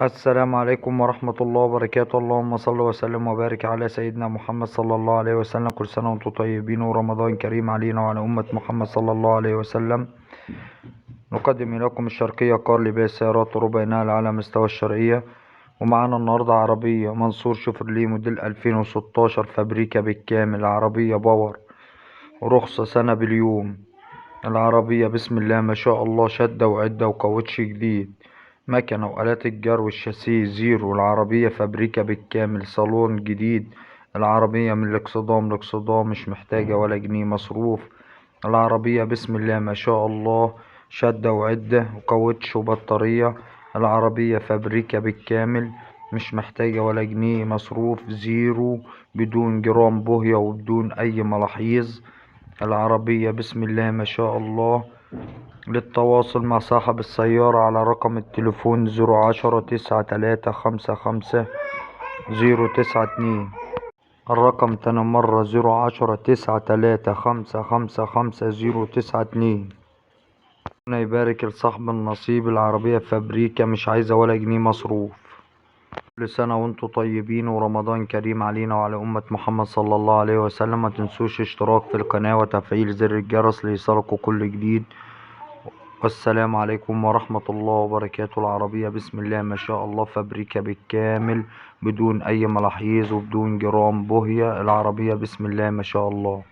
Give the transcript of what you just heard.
السلام عليكم ورحمة الله وبركاته. اللهم صل وسلم وبارك على سيدنا محمد صلى الله عليه وسلم. كل سنة وانتم طيبين ورمضان كريم علينا وعلى أمة محمد صلى الله عليه وسلم. نقدم لكم الشرقية كار لباس سيارات ربع نقل على مستوى الشرقية، ومعانا النهاردة عربية منصور شيفروليه موديل 2016 فابريكا بالكامل. عربية باور ورخصة سنة باليوم. العربية بسم الله ما شاء الله شدة وعدة وكاوتش جديد، مكنة وآلات الجر والشاسيه زيرو. العربية فابريكا بالكامل، صالون جديد. العربية من الاكسدام لاكسدام، مش محتاجة ولا جنيه مصروف. العربية بسم الله ما شاء الله شدة وعدة وكاوتش وبطارية. العربية فابريكا بالكامل، مش محتاجة ولا جنيه مصروف، زيرو بدون جرام بوهية وبدون أي ملاحيظ. العربية بسم الله ما شاء الله. للتواصل مع صاحب السيارة على رقم التليفون 010 9 3 5 5 0 9 2. الرقم تاني مرة 010 9 3 5 5 5 0 9 2. ربنا يبارك لصاحب النصيب. العربية فابريكا مش عايزة ولا جنيه مصروف. كل سنة وانتم طيبين ورمضان كريم علينا وعلى أمة محمد صلى الله عليه وسلم. ما تنسوش اشتراك في القناة وتفعيل زر الجرس ليصلكوا كل جديد. والسلام عليكم ورحمة الله وبركاته. العربية بسم الله ما شاء الله فابريكا بالكامل بدون أي ملاحيظ وبدون جرام بوهية. العربية بسم الله ما شاء الله.